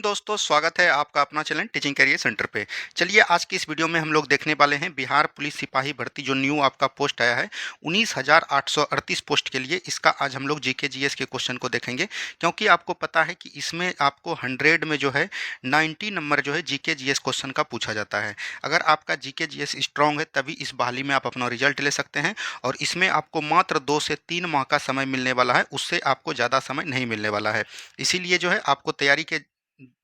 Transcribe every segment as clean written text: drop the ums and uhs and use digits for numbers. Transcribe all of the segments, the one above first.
दिन दोस्तों, स्वागत है आपका अपना चैनल टीचिंग करियर सेंटर पे। चलिए आज की इस वीडियो में हम लोग देखने वाले हैं बिहार पुलिस सिपाही भर्ती जो न्यू आपका पोस्ट आया है 19,838 पोस्ट के लिए। इसका आज हम लोग जीके जीएस के क्वेश्चन को देखेंगे, क्योंकि आपको पता है कि इसमें आपको 100 में जो है 90 नंबर जो है जीके जीएस क्वेश्चन का पूछा जाता है। अगर आपका जीके जीएस स्ट्रांग है तभी इस बहाली में आप अपना रिजल्ट ले सकते हैं, और इसमें आपको मात्र 2 से 3 माह का समय मिलने वाला है, उससे आपको ज़्यादा समय नहीं मिलने वाला है। इसीलिए जो है आपको तैयारी के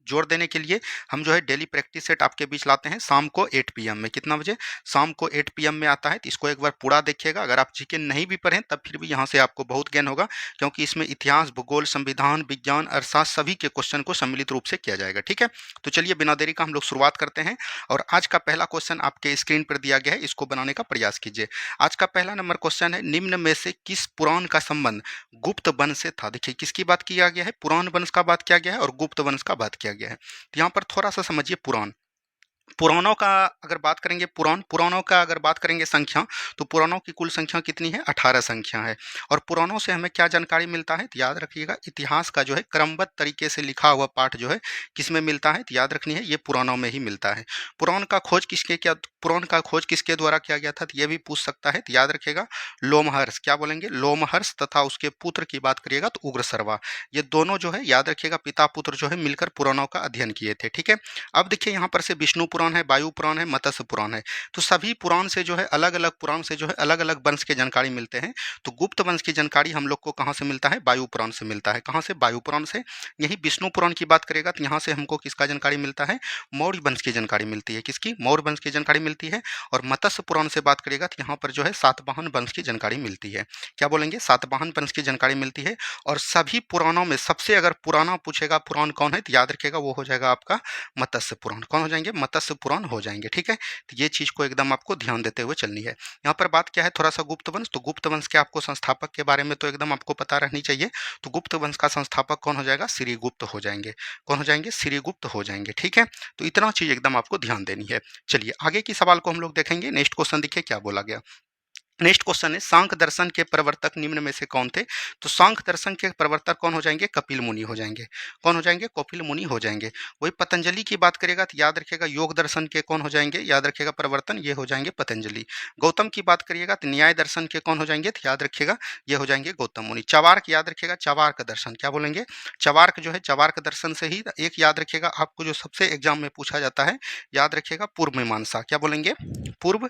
जोर देने के लिए हम जो है डेली प्रैक्टिस सेट आपके बीच लाते हैं शाम को 8 पीएम में। कितना बजे? शाम को 8 पीएम में आता है, तो इसको एक बार पूरा देखिएगा। अगर आप जीके नहीं भी पढ़ें तब फिर भी यहाँ से आपको बहुत ज्ञान होगा, क्योंकि इसमें इतिहास, भूगोल, संविधान, विज्ञान, अर्थशास्त्र सभी के क्वेश्चन को सम्मिलित रूप से किया जाएगा। ठीक है, तो चलिए बिना देरी का हम लोग शुरुआत करते हैं। और आज का पहला क्वेश्चन आपके स्क्रीन पर दिया गया है, इसको बनाने का प्रयास कीजिए। आज का पहला नंबर क्वेश्चन है, निम्न में से किस पुराण का संबंध गुप्त वंश से था? देखिए किसकी बात किया गया है, पुराण वंश का बात किया गया है और गुप्त वंश का बात किया गया है। तो यहाँ पर थोड़ा सा समझिए पुराण। पुराणों का अगर बात करेंगे, पुराणों का अगर बात करेंगे संख्या, तो पुराणों की कुल संख्या कितनी है? 18 संख्या है। और पुराणों से हमें क्या जानकारी मिलता है? तो याद रखिएगा, इतिहास का जो है क्रमबद्ध तरीके से लिखा हुआ पाठ जो है किस में मिलता है? तो याद रखनी है, ये पुराणों में ही मिलता है। पुराण का खोज किसके द्वारा किया गया था? तो ये भी पूछ सकता है। तो याद रखिएगा, लोमहर्ष। क्या बोलेंगे? लोमहर्ष। तथा उसके पुत्र की बात करिएगा तो उग्रसर्वा। ये दोनों जो है याद रखिएगा पिता पुत्र जो है मिलकर पुराणों का अध्ययन किए थे। ठीक है, अब देखिए यहाँ पर से विष्णु पुराण है, वायु पुराण है, मत्स्य पुराण है। तो सभी पुराण से जो है अलग अलग पुराण से जो है अलग अलग वंश के जानकारी मिलते हैं। तो गुप्त वंश की जानकारी हम लोग को कहाँ से मिलता है? वायु पुराण से मिलता है। कहाँ से? वायु पुराण से। यही विष्णु पुराण की बात करेगा तो यहाँ से हमको किसका जानकारी मिलता है? मौर्य वंश की जानकारी मिलती है। किसकी? मौर्य वंश की जानकारी मिलती है। और मत्स्य पुराण से बात करेगा तो यहाँ पर जो है सातवाहन वंश की जानकारी मिलती है। क्या बोलेंगे? सातवाहन वंश की जानकारी मिलती है। और सभी पुराणों में सबसे अगर पुराना पूछेगा पुराण कौन है, तो याद रखिएगा वो हो जाएगा आपका मत्स्य पुराण। कौन हो जाएंगे? मत्स्य पुराण हो जाएंगे। ठीक है, तो ये चीज को एकदम आपको ध्यान देते हुए चलनी है। यहाँ पर बात क्या है, थोड़ा सा गुप्त वंश। तो गुप्त वंश के आपको संस्थापक के बारे में तो एकदम आपको पता रहनी चाहिए। तो गुप्त वंश का संस्थापक कौन हो जाएगा? श्रीगुप्त हो जाएंगे। कौन हो जाएंगे? श्रीगुप्त हो जाएंगे। ठीक है, तो इतना चीज एकदम आपको ध्यान देनी है। चलिए आगे की सवाल को हम लोग देखेंगे। नेक्स्ट क्वेश्चन देखिए क्या बोला गया। नेक्स्ट क्वेश्चन है, सांख्य दर्शन के प्रवर्तक निम्न में से कौन थे? तो सांख्य दर्शन के प्रवर्तक कौन हो जाएंगे? कपिल मुनि हो जाएंगे। कौन हो जाएंगे? कपिल मुनि हो जाएंगे। वही पतंजलि की बात करेगा तो याद रखिएगा योग दर्शन के कौन हो जाएंगे? याद रखिएगा प्रवर्तन ये हो जाएंगे पतंजलि। गौतम की बात करिएगा तो न्याय दर्शन के कौन हो जाएंगे? तो याद रखिएगा ये हो जाएंगे गौतम मुनि। चवार्क याद रखिएगा, चवार्क दर्शन। क्या बोलेंगे? चवार्क जो है चवार्क दर्शन से ही एक याद रखिएगा आपको जो सबसे एग्जाम में पूछा जाता है, याद रखिएगा पूर्व मीमांसा। क्या बोलेंगे? पूर्व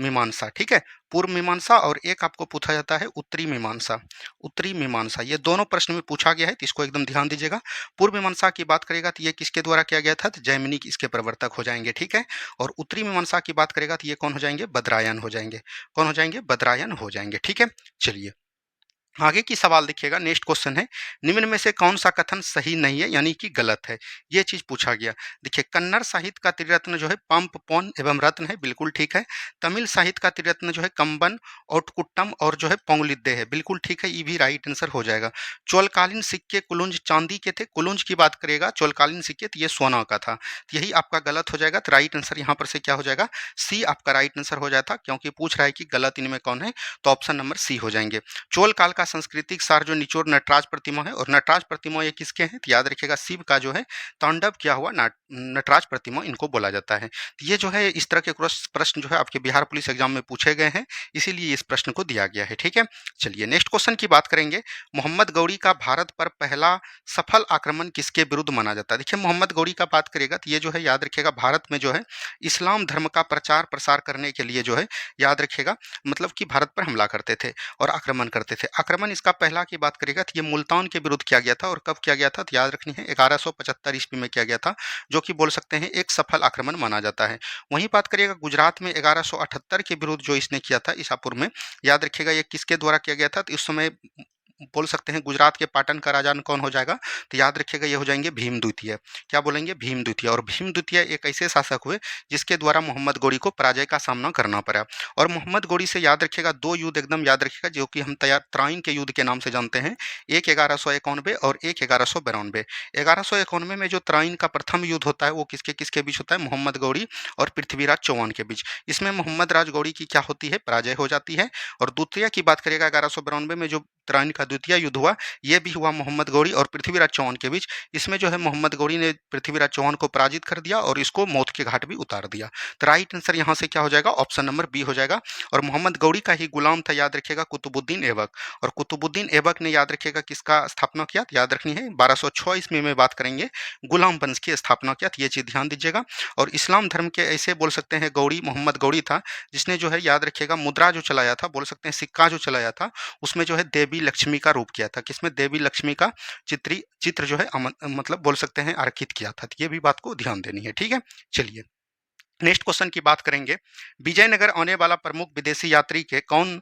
मीमांसा। ठीक है, पूर्व मीमांसा। और एक आपको पूछा जाता है उत्तरी मीमांसा। उत्तरी मीमांसा ये दोनों प्रश्न में पूछा गया है, तो इसको एकदम ध्यान दीजिएगा। पूर्व मीमांसा की बात करेगा तो ये किसके द्वारा किया गया था? तो जैमिनी इसके प्रवर्तक हो जाएंगे। ठीक है, और उत्तरी मीमांसा की बात करेगा तो ये कौन हो जाएंगे? बदरायन हो जाएंगे। कौन हो जाएंगे? बदरायन हो जाएंगे। ठीक है, चलिए आगे की सवाल देखिएगा। नेक्स्ट क्वेश्चन है, निम्न में से कौन सा कथन सही नहीं है यानी कि गलत है? ये चीज पूछा गया। देखिए, कन्नड़ साहित्य का त्रिरत्न जो है पंप, पौन एवं रत्न है, बिल्कुल ठीक है। तमिल साहित्य का त्रिरत्न जो है कंबन, औटकुट्टम और जो है पौंगलिद्दे है, बिल्कुल ठीक है। ये भी राइट आंसर हो जाएगा। चोलकालीन सिक्के कुलुंज चांदी के थे। कुलुंज की बात करेगा चोलकालीन सिक्के तो ये सोना का था, तो यही आपका गलत हो जाएगा। तो राइट आंसर यहाँ पर से क्या हो जाएगा? सी आपका राइट आंसर हो जाता, क्योंकि पूछ रहा है कि गलत इनमें कौन है, तो ऑप्शन नंबर सी हो जाएंगे। चोल काल का सांस्कृतिक सार जो निचोड़ नटराज प्रतिमा है, और नटराज प्रतिमा ये किसके हैं? तो याद रखिएगा शिव का जो है तांडव किया हुआ नटराज प्रतिमा इनको बोला जाता है। तो ये जो है इस तरह के प्रश्न जो है आपके बिहार पुलिस एग्जाम में पूछे गए हैं, इसीलिए इस प्रश्न को दिया गया है। ठीक है, चलिए नेक्स्ट क्वेश्चन की बात करेंगे। मोहम्मद गौरी का भारत पर पहला सफल आक्रमण किसके विरुद्ध माना जाता है? देखिए, मोहम्मद गौरी का बात करेगा तो ये जो है याद रखिएगा भारत में जो है इस्लाम धर्म का प्रचार प्रसार करने के लिए जो है याद रखिएगा मतलब कि भारत पर हमला करते थे और आक्रमण करते थे। आक्रमण इसका पहला की बात करेगा तो ये मुल्तान के विरुद्ध किया गया था। और कब किया गया था? तो याद रखनी है 1175 ईस्वी में किया गया था, जो कि बोल सकते हैं एक सफल आक्रमण माना जाता है। वहीं बात करिएगा गुजरात में 1178 के विरुद्ध जो इसने किया था ईसापुर में, याद रखिएगा ये किसके द्वारा किया गया था? तो इस समय बोल सकते हैं गुजरात के पाटन का राजा कौन हो जाएगा? तो याद रखिएगा ये हो जाएंगे भीम द्वितीय। क्या बोलेंगे? भीम द्वितीय। और भीम द्वितीय एक ऐसे शासक हुए जिसके द्वारा मोहम्मद गौरी को पराजय का सामना करना पड़ा। और मोहम्मद गौरी से याद रखिएगा दो युद्ध एकदम याद रखिएगा, जो कि हम त्राइन के युद्ध के नाम से जानते हैं। एक 1191 और एक 1192। 1191 में जो त्राइन का प्रथम युद्ध होता है वो किसके किसके बीच होता है? मोहम्मद गौरी और पृथ्वीराज चौहान के बीच। इसमें मोहम्मद राज गौरी की क्या होती है? पराजय हो जाती है। और द्वितीय की बात करेगा 1192 में जो त्राइन का द्वितीय युद्ध हुआ, ये भी हुआ मोहम्मद गौरी और पृथ्वीराज चौहान के बीच। इसमें जो है मोहम्मद गौरी ने पृथ्वीराज चौहान को पराजित कर दिया और इसको मौत के घाट भी उतार दिया। तो राइट आंसर यहाँ से क्या हो जाएगा, ऑप्शन नंबर बी हो जाएगा। और मोहम्मद गौरी का ही गुलाम था, याद रखिएगा, कुतुबुद्दीन ऐबक। और कुतुबुद्दीन ऐबक ने, याद रखिएगा, किसका स्थापना किया, याद रखनी है 1206 ईस्वी में बात करेंगे, गुलाम वंश की स्थापना किया। ये चीज ध्यान दीजिएगा। और इस्लाम धर्म के ऐसे बोल सकते हैं गौरी, मोहम्मद गौरी था जिसने जो है, याद रखिएगा, मुद्रा जो चलाया था, बोल सकते हैं सिक्का जो चलाया था, उसमें जो है देवी लक्ष्मी का रूप किया था। किसमें, देवी लक्ष्मी का चित्र जो है मतलब बोल सकते हैं अंकित किया था। ये भी बात को ध्यान देनी है, ठीक है। चलिए नेक्स्ट क्वेश्चन की बात करेंगे। विजयनगर आने वाला प्रमुख विदेशी यात्री के कौन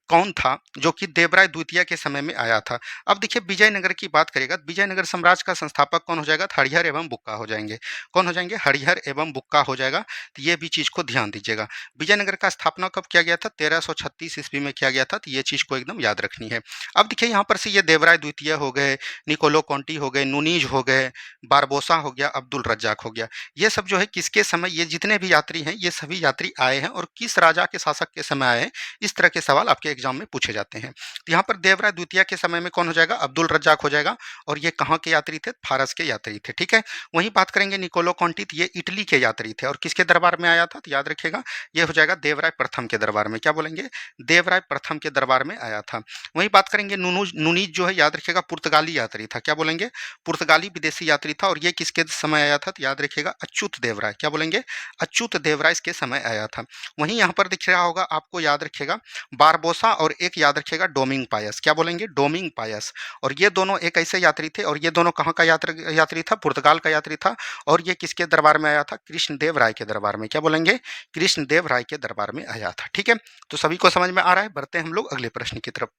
कौन था जो कि देवराय द्वितीय के समय में आया था। अब देखिए विजयनगर की बात करेगा, विजयनगर साम्राज्य का संस्थापक कौन हो जाएगा, हरिहर एवं बुक्का हो जाएंगे। कौन हो जाएंगे, हरिहर एवं बुक्का हो जाएगा। तो ये भी चीज को ध्यान दीजिएगा। विजयनगर का स्थापना कब किया गया था, 1336 ईस्वी में किया गया था। तो ये चीज को एकदम याद रखनी है। अब देखिए यहाँ पर से ये देवराय द्वितीय हो गए, निकोलो कॉन्टी हो गए, नुनीज हो गए, बारबोसा हो गया, अब्दुल रज्जाक हो गया, ये सब जो है किसके समय, ये जितने भी यात्री हैं ये सभी यात्री आए हैं और किस राजा के शासक के समय आए हैं, इस तरह के सवाल आपके एग्जाम में पूछे जाते हैं। तो यहाँ पर देवराय द्वितीय के समय में कौन हो जाएगा, अब्दुल रज्जाक हो जाएगा। और ये कहाँ के यात्री थे, फारस के यात्री थे, ठीक है। वहीं बात करेंगे निकोलो कॉन्टी, ये इटली के यात्री थे और किसके दरबार में आया था, तो याद रखिएगा ये हो जाएगा देवराय प्रथम के दरबार में। क्या बोलेंगे, देवराय प्रथम के दरबार में आया था। वहीं बात करेंगे नुनीज जो है, याद रखिएगा पुर्तगाली यात्री था। क्या बोलेंगे, पुर्तगाली विदेशी यात्री था और ये किसके समय आया था, तो याद रखिएगा अच्युत देवराय। क्या बोलेंगे, अच्युत देवराय के समय आया था। वहीं यहाँ पर दिख रहा होगा आपको, याद रखिएगा बारबोसा और एक याद रखिएगा डोमिंग पायस। क्या बोलेंगे, डोमिंग पायस। और ये दोनों एक ऐसे यात्री थे और ये दोनों कहाँ का यात्री था, पुर्तगाल का यात्री था। और ये किसके दरबार में आया था, कृष्णदेव राय के दरबार में। क्या बोलेंगे, कृष्णदेव राय के दरबार में आया था, ठीक है। तो सभी को समझ में आ रहा है। बढ़ते हैं हम लोग अगले प्रश्न की तरफ।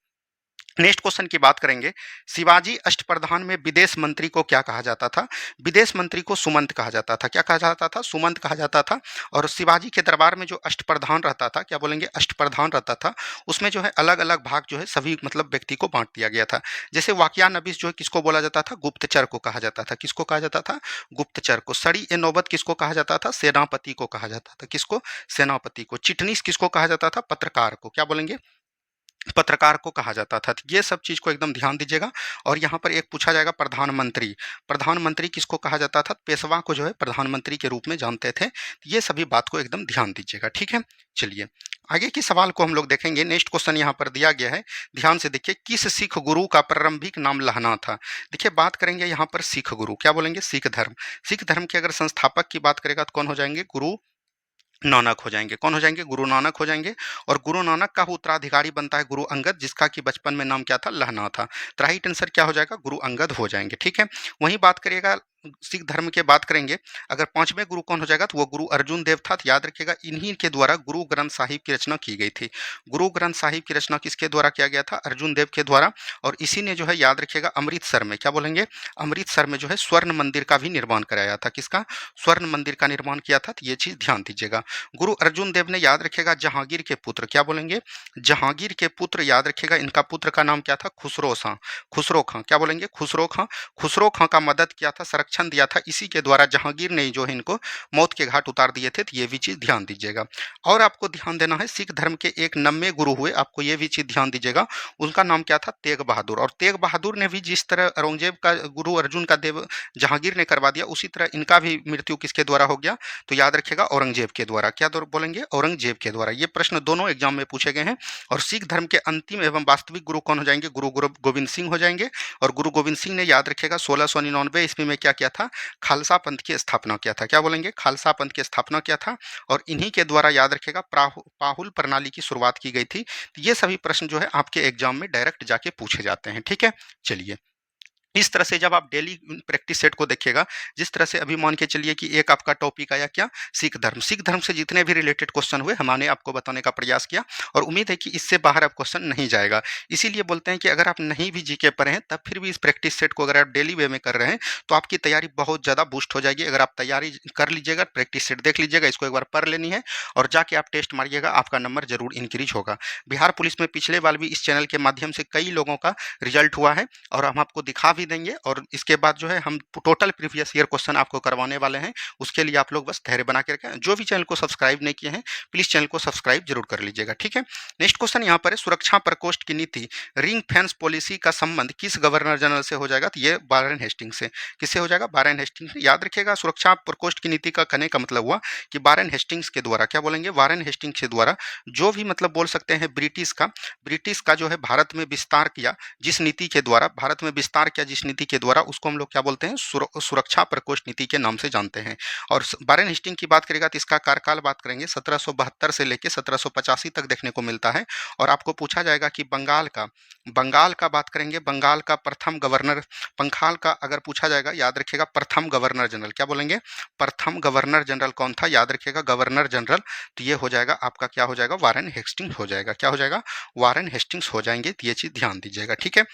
नेक्स्ट क्वेश्चन की बात करेंगे। शिवाजी अष्टप्रधान में विदेश मंत्री को क्या कहा जाता था, विदेश मंत्री को सुमंत कहा जाता था। क्या कहा जाता था, सुमंत कहा जाता था। और शिवाजी के दरबार में जो अष्टप्रधान रहता था, क्या बोलेंगे, अष्टप्रधान रहता था, उसमें जो है अलग अलग भाग जो है सभी मतलब व्यक्ति को बांट दिया गया था। जैसे वाकिया नबीस जो है किसको बोला जाता था, गुप्तचर को कहा जाता था। किसको कहा जाता था, गुप्तचर को। सड़ी ए नौबत किसको कहा जाता था, सेनापति को कहा जाता था। किसको, सेनापति को। चिटनीस किसको कहा जाता था, पत्रकार को। क्या बोलेंगे, पत्रकार को कहा जाता था। ये सब चीज को एकदम ध्यान दीजिएगा। और यहाँ पर एक पूछा जाएगा प्रधानमंत्री, प्रधानमंत्री किसको कहा जाता था, पेशवा को जो है प्रधानमंत्री के रूप में जानते थे। ये सभी बात को एकदम ध्यान दीजिएगा, ठीक है। चलिए आगे के सवाल को हम लोग देखेंगे। नेक्स्ट क्वेश्चन यहाँ पर दिया गया है, ध्यान से देखिए। किस सिख गुरु का प्रारंभिक नाम लहना था। देखिए बात करेंगे यहाँ पर सिख गुरु। क्या बोलेंगे, सिख धर्म। सिख धर्म के अगर संस्थापक की बात करेगा तो कौन हो जाएंगे, गुरु नानक हो जाएंगे। कौन हो जाएंगे, गुरु नानक हो जाएंगे। और गुरु नानक का उत्तराधिकारी बनता है गुरु अंगद, जिसका कि बचपन में नाम क्या था, लहना था। तो राइट आंसर क्या हो जाएगा, गुरु अंगद हो जाएंगे, ठीक है। वहीं बात करिएगा सिख धर्म के बात करेंगे, अगर पांचवें गुरु कौन हो जाएगा तो वो गुरु अर्जुन देव था। तो याद रखिएगा इन्हीं के द्वारा गुरु ग्रंथ साहिब की रचना की गई थी। गुरु ग्रंथ साहिब की रचना किसके द्वारा किया गया था, अर्जुन देव के द्वारा। और इसी ने जो है, याद रखिएगा, अमृतसर में, क्या बोलेंगे, अमृतसर में जो है स्वर्ण मंदिर का भी निर्माण कराया था। किसका, स्वर्ण मंदिर का निर्माण किया था। तो ये चीज ध्यान दीजिएगा। गुरु अर्जुन देव ने, याद रखिएगा, जहांगीर के पुत्र। क्या बोलेंगे, जहांगीर के पुत्र, याद रखिएगा इनका पुत्र का नाम क्या था, खुसरो शाह, खुसरो खां। क्या बोलेंगे, खुसरो खां। खुसरो खां का मदद किया था, संरक्षण दिया था, इसी के द्वारा जहांगीर ने जो है इनको मौत के घाट उतार दिए थे। तो ये भी चीज ध्यान दीजिएगा। और आपको ध्यान देना है, सिख धर्म के एक 90 गुरु हुए, आपको ये भी चीज ध्यान दीजिएगा। उनका नाम क्या था, तेग बहादुर। और तेग बहादुर ने भी जिस तरह औरंगजेब का गुरु अर्जुन का देव जहांगीर ने करवा दिया, उसी तरह इनका भी मृत्यु किसके द्वारा हो गया, तो याद रखिएगा औरंगजेब के द्वारा। क्या बोलेंगे, औरंगजेब के द्वारा। ये प्रश्न दोनों एग्जाम में पूछे गए हैं। और सिख धर्म के अंतिम एवं वास्तविक गुरु कौन हो जाएंगे, गुरु गोविंद सिंह हो जाएंगे। और गुरु गोविंद सिंह ने, याद रखिएगा, 1699 ईस्वी में क्या किया था, खालसा पंथ की स्थापना किया था। क्या बोलेंगे, खालसा पंथ की स्थापना किया था। और इन्हीं के द्वारा, याद रखिएगा, पाहुल प्रणाली की शुरुआत की गई थी। तो ये सभी प्रश्न जो है आपके एग्जाम में डायरेक्ट जाके पूछे जाते हैं, ठीक है। चलिए इस तरह से जब आप डेली प्रैक्टिस सेट को देखिएगा, जिस तरह से अभी मान के चलिए कि एक आपका टॉपिक आया क्या, सिख धर्म। सिख धर्म से जितने भी रिलेटेड क्वेश्चन हुए हमने आपको बताने का प्रयास किया और उम्मीद है कि इससे बाहर अब क्वेश्चन नहीं जाएगा। इसीलिए बोलते हैं कि अगर आप नहीं भी जीके पर हैं तब फिर भी इस प्रैक्टिस सेट को अगर आप डेली वे में कर रहे हैं तो आपकी तैयारी बहुत ज़्यादा बूस्ट हो जाएगी। अगर आप तैयारी कर लीजिएगा, प्रैक्टिस सेट देख लीजिएगा, इसको एक बार पढ़ लेनी है और जाके आप टेस्ट मारिएगा, आपका नंबर जरूर इंक्रीज होगा। बिहार पुलिस में पिछले बार भी इस चैनल के माध्यम से कई लोगों का रिजल्ट हुआ है और हम आपको दिखा भी देंगे और इसके बाद जो है हम टोटल प्रीवियस ईयर क्वेश्चन आपको करवाने वाले हैं। उसके लिए आप लोग बस धैर्य बना के रखें। जो भी चैनल को सब्सक्राइब नहीं किए हैं, प्लीज़ चैनल को सब्सक्राइब जरूर कर लीजिएगा, ठीक है। नेक्स्ट क्वेश्चन यहाँ पर है, सुरक्षा प्रकोष्ठ की नीति रिंग फेंस पॉलिसी का संबंध किस गवर्नर जनरल से हो जाएगा? तो ये वारेन हेस्टिंग से। किससे हो जाएगा? वारेन हेस्टिंग से। याद रखिएगा, सुरक्षा प्रकोष्ठ की नीति का कहने का मतलब हुआ कि वारेन हेस्टिंग्स के द्वारा, क्या बोलेंगे, वारेन हेस्टिंग्स के द्वारा जो भी मतलब बोल सकते हैं ब्रिटिश का जो है भारत में विस्तार किया जिस नीति के द्वारा, भारत में विस्तार किया जिस नीति के द्वारा, उसको हम लोग क्या बोलते हैं? सुरक्षा प्रकोष्ठ नीति के नाम से जानते हैं। और वारेन हेस्टिंग की बात करेगा तो इसका कार्यकाल बात करेंगे 1772 से लेकर 1785 तक देखने को मिलता है। और आपको पूछा जाएगा कि बंगाल का बात करेंगे, बंगाल का प्रथम गवर्नर, बंगाल का अगर पूछा जाएगा, याद रखिएगा प्रथम गवर्नर जनरल, क्या बोलेंगे? प्रथम गवर्नर जनरल कौन था? याद रखिएगा गवर्नर जनरल, तो ये हो जाएगा आपका, क्या हो जाएगा? वारेन हेस्टिंग्स हो जाएगा। क्या हो जाएगा? वारेन हेस्टिंग्स हो जाएंगे। तो ये चीज ध्यान दीजिएगा, ठीक है।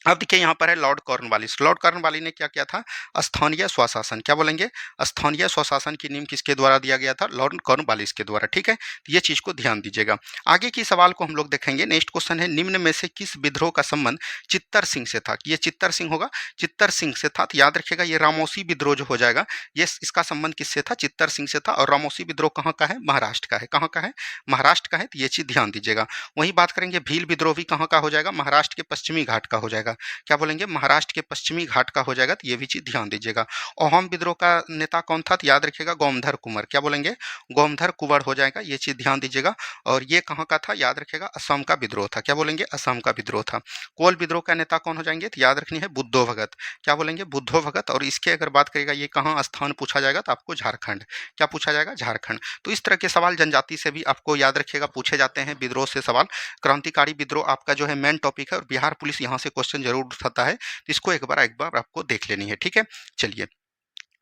अब देखिए यहाँ पर है लॉर्ड कॉर्नवालिस। लॉर्ड कॉर्नवालिस ने क्या किया था? स्थानीय स्वशासन, क्या बोलेंगे? स्थानीय स्वशासन की नींव किसके द्वारा दिया गया था? लॉर्ड कॉर्नवालिस के द्वारा, ठीक है। तो ये चीज को ध्यान दीजिएगा। आगे की सवाल को हम लोग देखेंगे। नेक्स्ट क्वेश्चन है, निम्न में से किस विद्रोह का संबंध चित्तर सिंह से था? ये चित्तर सिंह होगा, चित्तर सिंह से था। तो याद रखिएगा ये रामोसी विद्रोह जो हो जाएगा, ये इसका संबंध किससे था? चित्तर सिंह से था। और रामोसी विद्रोह कहाँ का है? महाराष्ट्र का है। कहाँ का है? महाराष्ट्र का है। तो ये चीज ध्यान दीजिएगा। वहीं बात करेंगे भील विद्रोह भी कहाँ का हो जाएगा? महाराष्ट्र के पश्चिमी घाट का हो जाएगा। क्या बोलेंगे? महाराष्ट्र के पश्चिमी घाट का हो जाएगा। तो ये भी चीज ध्यान दीजिएगा। अहोम विद्रोह का नेता कौन था? तो याद रखिएगा गोमधर कुंवर, क्या बोलेंगे? गोमधर कुंवर हो जाएगा। ये चीज ध्यान दीजिएगा। और ये कहाँ का था? याद रखिएगा असम का विद्रोह था। क्या बोलेंगे? असम का विद्रोह था। कोल विद्रोह का नेता कौन हो जाएंगे? तो याद रखनी है बुद्धो भगत, क्या बोलेंगे? बुद्धो भगत। और इसके अगर बात करेगा ये कहाँ स्थान पूछा जाएगा, तो आपको झारखंड, क्या पूछा जाएगा? झारखंड। तो इस तरह के सवाल जनजाति से भी आपको याद रखिएगा पूछे जाते हैं, विद्रोह से सवाल। क्रांतिकारी विद्रोह आपका जो है मेन टॉपिक है और बिहार पुलिस यहाँ से क्वेश्चन जरूर उठाता है, तो इसको एक बार आपको देख लेनी है, ठीक है। चलिए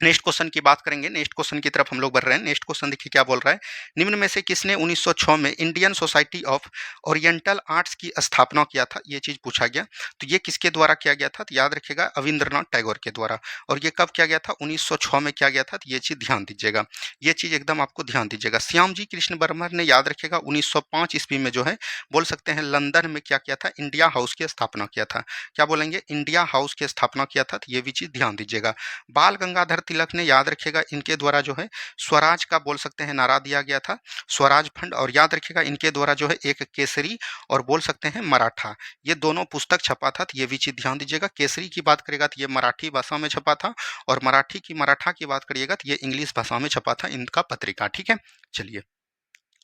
नेक्स्ट क्वेश्चन की बात करेंगे। नेक्स्ट क्वेश्चन की तरफ हम लोग बढ़ रहे हैं। नेक्स्ट क्वेश्चन देखिए क्या बोल रहा है, निम्न में से किसने 1906 में Indian society of oriental arts की स्थापना किया था? ये चीज पूछा गया। तो ये किसके द्वारा किया गया था? तो याद रखिएगा अविंद्रनाथ टैगोर के द्वारा। और ये कब किया गया था? 1906 में किया गया था। तो ये चीज ध्यान दीजिएगा, ये चीज एकदम आपको ध्यान दीजिएगा। श्याम जी कृष्ण वर्मा ने, याद रखिएगा 1905 ईस्वी में जो है बोल सकते हैं लंदन में क्या किया था? इंडिया हाउस की स्थापना किया था। क्या बोलेंगे? इंडिया हाउस की स्थापना किया था। तो ये भी चीज ध्यान दीजिएगा। बाल गंगाधर तिलक ने, याद रखिएगा इनके द्वारा जो है स्वराज का बोल सकते हैं नारा दिया गया था, स्वराज फंड। और याद रखिएगा इनके द्वारा जो है एक केसरी और बोल सकते हैं मराठा, ये दोनों पुस्तक छपा था। तो ये भी चीज ध्यान दीजिएगा। केसरी की बात करेगा तो ये मराठी भाषा में छपा था, और मराठा की बात करिएगा तो ये इंग्लिश भाषा में छपा था इनका पत्रिका, ठीक है। चलिए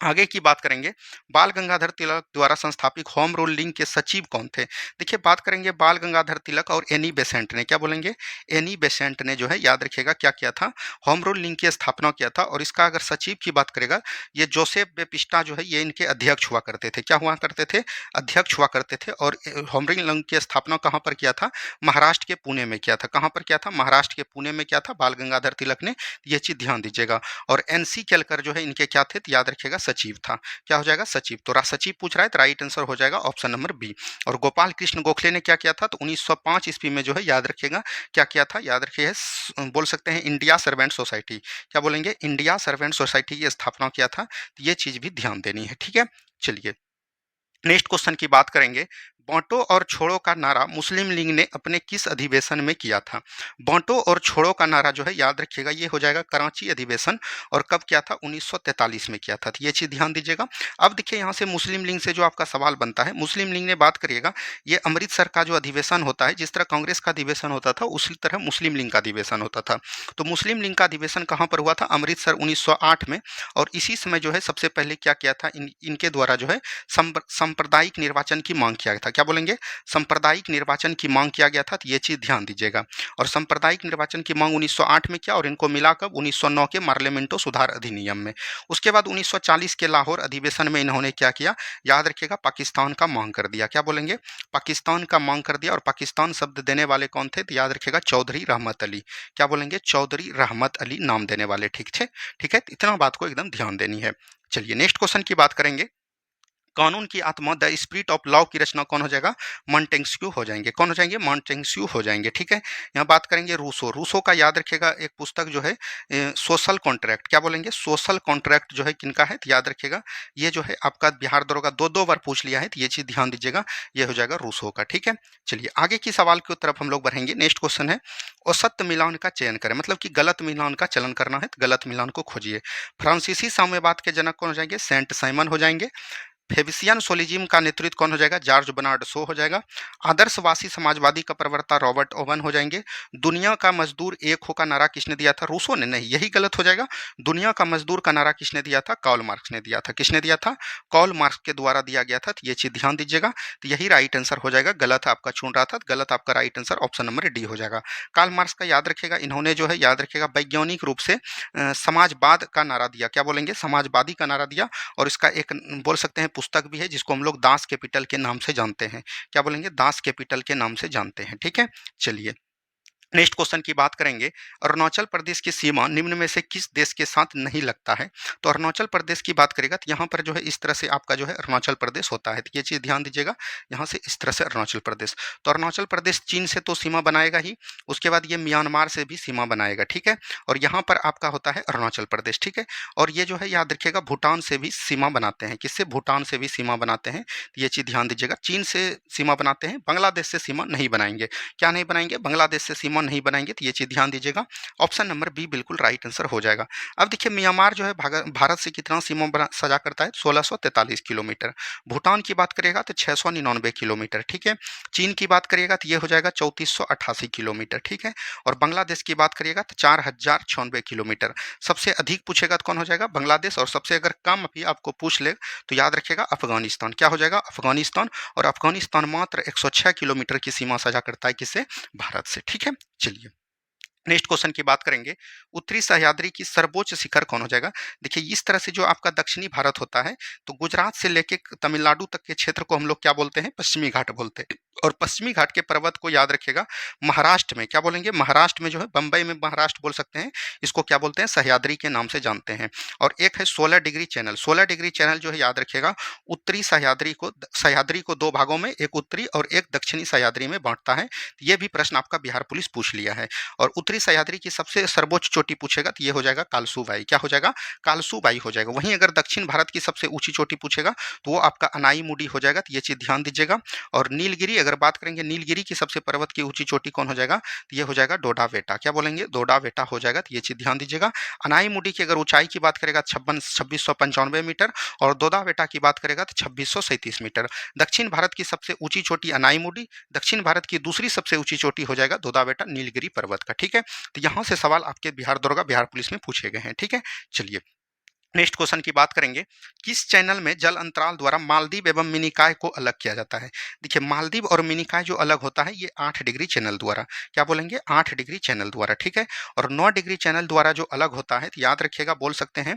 आगे की बात करेंगे। बाल गंगाधर तिलक द्वारा संस्थापित होम रूल लीग के सचिव कौन थे? देखिए बात करेंगे बाल गंगाधर तिलक और एनी बेसेंट ने, क्या बोलेंगे? एनी बेसेंट ने जो है याद रखिएगा क्या किया था? होम रूल लीग की स्थापना किया था। और इसका अगर सचिव की बात करेगा, ये जोसेफ बेपिस्टा जो है ये इनके अध्यक्ष हुआ करते थे। क्या हुआ करते थे? अध्यक्ष हुआ करते थे। और होम रूल लीग की स्थापना कहाँ पर किया था? महाराष्ट्र के पुणे में किया था। कहाँ पर किया था? महाराष्ट्र के पुणे में किया था बाल गंगाधर तिलक ने। ये चीज ध्यान दीजिएगा। और एनसी केलकर जो है इनके क्या थे? तो याद रखिएगा सचिव था। क्या हो जाएगा? सचिव। तो सचिव पूछ रहा है तो राइट आंसर हो जाएगा ऑप्शन नंबर बी। और गोपाल कृष्ण गोखले ने क्या किया था? तो 1905 ईस्वी में जो है याद रखिएगा क्या किया था? याद रखिएगा बोल सकते हैं इंडिया सर्वेंट सोसाइटी, क्या बोलेंगे? इंडिया सर्वेंट सोसाइटी की स्थापना किया था। तो ये चीज भी ध्यान देनी है, ठीक है। चलिए नेक्स्ट क्वेश्चन की बात करेंगे। बांटो और छोड़ो का नारा मुस्लिम लीग ने अपने किस अधिवेशन में किया था? बांटो और छोड़ो का नारा जो है याद रखिएगा ये हो जाएगा कराची अधिवेशन। और कब किया था? 1943 में किया था। तो ये चीज ध्यान दीजिएगा। अब देखिए यहाँ से मुस्लिम लीग से जो आपका सवाल बनता है, मुस्लिम लीग ने बात करिएगा, ये अमृतसर का जो अधिवेशन होता है, जिस तरह कांग्रेस का अधिवेशन होता था उसी तरह मुस्लिम लीग का अधिवेशन होता था। तो मुस्लिम लीग का अधिवेशन कहाँ पर हुआ था? अमृतसर 1908 में। और इसी समय जो है सबसे पहले क्या किया था इनके द्वारा जो है सांप्रदायिक निर्वाचन की मांग किया गया था। क्या बोलेंगे? सांप्रदायिक निर्वाचन की मांग किया गया था। तो ये चीज ध्यान दीजिएगा। और सांप्रदायिक निर्वाचन की मांग 1908 में किया और इनको मिला कब? 1909 के पार्लियामेंटो सुधार अधिनियम में। उसके बाद 1940 के लाहौर अधिवेशन में इन्होंने क्या किया? याद रखिएगा पाकिस्तान का मांग कर दिया। क्या बोलेंगे? पाकिस्तान का मांग कर दिया। और पाकिस्तान शब्द देने वाले कौन थे? तो याद रखिएगा चौधरी रहमत अली। क्या बोलेंगे? चौधरी रहमत अली नाम देने वाले, ठीक है। ठीक है, इतना बात को एकदम ध्यान देनी है। चलिए नेक्स्ट क्वेश्चन की बात करेंगे। कानून की आत्मा, द स्पिरिट ऑफ लॉ की रचना कौन हो जाएगा? मॉन्टेस्क्यू हो जाएंगे। कौन हो जाएंगे? मॉन्टेस्क्यू हो जाएंगे। ठीक है, यहाँ बात करेंगे रूसो। रूसो का याद रखिएगा एक पुस्तक जो है सोशल कॉन्ट्रैक्ट। क्या बोलेंगे? सोशल कॉन्ट्रैक्ट जो है किनका है? तो याद रखिएगा ये जो है आपका बिहार दरोगा दो दो बार पूछ लिया है, तो ये चीज ध्यान दीजिएगा, ये हो जाएगा रूसो का। ठीक है, चलिए आगे की सवाल की तरफ हम लोग बढ़ेंगे। नेक्स्ट क्वेश्चन है, असत्य मिलान का चयन करें, मतलब कि गलत मिलान का चलन करना है, तो गलत मिलान को खोजिए। फ्रांसीसी साम्यवाद के जनक कौन हो जाएंगे? सेंट साइमन हो जाएंगे। फेबिसियन सोलिजिम का नेतृत्व कौन हो जाएगा? जॉर्ज बर्नार्ड शो हो जाएगा। आदर्शवासी समाजवादी का प्रवक्ता रॉबर्ट ओवन हो जाएंगे। दुनिया का मजदूर एक हो का नारा किसने दिया था? रूसो ने? नहीं, यही गलत हो जाएगा। दुनिया का मजदूर का नारा किसने दिया था? कार्ल मार्क्स ने दिया था। किसने दिया था? कार्ल मार्क्स के द्वारा दिया गया था। तो ये चीज ध्यान दीजिएगा, तो यही राइट आंसर हो जाएगा। गलत आपका चुन रहा था, गलत आपका right answer option number D हो जाएगा। कार्ल मार्क्स का याद रखिएगा, इन्होंने जो है याद रखिएगा वैज्ञानिक रूप से समाजवाद का नारा दिया। क्या बोलेंगे? समाजवादी का नारा दिया। और इसका एक बोल सकते हैं पुस्तक भी है जिसको हम लोग दास कैपिटल के नाम से जानते हैं। क्या बोलेंगे? दास कैपिटल के नाम से जानते हैं। ठीक है, चलिए नेक्स्ट क्वेश्चन की बात करेंगे। अरुणाचल प्रदेश की सीमा निम्न में से किस देश के साथ नहीं लगता है? तो अरुणाचल प्रदेश की बात करेगा तो यहाँ पर जो है इस तरह से आपका जो है अरुणाचल प्रदेश होता है, तो ये चीज़ ध्यान दीजिएगा, यहाँ से इस तरह से अरुणाचल प्रदेश। तो अरुणाचल प्रदेश चीन से तो सीमा बनाएगा ही, उसके बाद ये म्यांमार से भी सीमा बनाएगा। ठीक है, और यहाँ पर आपका होता है अरुणाचल प्रदेश। ठीक है, और ये जो है याद रखिएगा भूटान से भी सीमा बनाते हैं। किससे? भूटान से भी सीमा बनाते हैं, तो ये चीज़ ध्यान दीजिएगा। चीन से सीमा बनाते हैं, बांग्लादेश से सीमा नहीं बनाएंगे। क्या नहीं बनाएंगे? बांग्लादेश से सीमा नहीं बनाएंगे, तो ये चीज ध्यान दीजिएगा। ऑप्शन नंबर बी बिल्कुल राइट आंसर हो जाएगा। अब देखिए म्यांमार जो है भारत से कितना सीमा सजा करता है? 1643 किलोमीटर। भूटान की बात करेगा तो 699 किलोमीटर। ठीक है, चीन की बात करिएगा तो ये हो जाएगा 3488 किलोमीटर। ठीक है, और बांग्लादेश की बात करिएगा तो 4096 किलोमीटर। सबसे अधिक पूछेगा तो कौन हो जाएगा? बांग्लादेश। और सबसे अगर कम भी आपको पूछ ले तो याद रखिएगा अफगानिस्तान। क्या हो जाएगा? अफगानिस्तान। और अफगानिस्तान मात्र 106 किलोमीटर की सीमा साझा करता है किससे? भारत से। ठीक है, चलिए नेक्स्ट क्वेश्चन की बात करेंगे। उत्तरी सह्याद्री की सर्वोच्च शिखर कौन हो जाएगा? देखिए इस तरह से जो आपका दक्षिणी भारत होता है, तो गुजरात से लेके तमिलनाडु तक के क्षेत्र को हम लोग क्या बोलते हैं? पश्चिमी घाट बोलते हैं। और पश्चिमी घाट के पर्वत को याद रखिएगा महाराष्ट्र में क्या बोलेंगे? महाराष्ट्र में जो है बंबई में महाराष्ट्र बोल सकते हैं, इसको क्या बोलते हैं? सह्याद्री के नाम से जानते हैं। और एक है 16 डिग्री चैनल। 16 डिग्री चैनल जो है याद रखिएगा उत्तरी सह्याद्री को दो भागों में, एक उत्तरी और एक दक्षिणी सह्याद्री में बांटता है। ये भी प्रश्न आपका बिहार पुलिस पूछ लिया है। और उत्तरी सह्याद्री की सबसे सर्वोच्च चोटी पूछेगा तो ये हो जाएगा कालसू बाई। क्या हो जाएगा? कालसू बाई हो जाएगा। वहीं अगर दक्षिण भारत की सबसे ऊंची चोटी पूछेगा तो वो आपका अनाई मुडी हो जाएगा, तो ये चीज ध्यान दीजिएगा। और नीलगिरी अगर बात करेंगे, नीलगिरी की सबसे पर्वत की ऊंची चोटी कौन हो जाएगा? तो ये हो जाएगा डोडा बेटा। क्या बोलेंगे? डोडा बेटा हो जाएगा, तो ये चीज ध्यान दीजिएगा। अनाई मुडी की अगर ऊंचाई की बात करेगा 2695 मीटर, और दोदा बेटा की बात करेगा तो 2637 मीटर। दक्षिण भारत की सबसे ऊंची चोटी अनाई मुडी, दक्षिण भारत की दूसरी सबसे ऊंची चोटी हो जाएगा दोदा बेटा नीलगिरी पर्वत का। ठीक है, तो यहाँ से सवाल आपके बिहार दरोगा बिहार पुलिस में पूछे गए हैं। ठीक है, चलिए नेक्स्ट क्वेश्चन की बात करेंगे। किस चैनल में जल अंतराल द्वारा मालदीव एवं मिनिकॉय को अलग किया जाता है? देखिए मालदीव और मिनिकॉय जो अलग होता है ये 8 डिग्री चैनल द्वारा। क्या बोलेंगे? 8 डिग्री चैनल द्वारा। ठीक है, और 9 डिग्री चैनल द्वारा जो अलग होता है तो याद रखिएगा बोल सकते हैं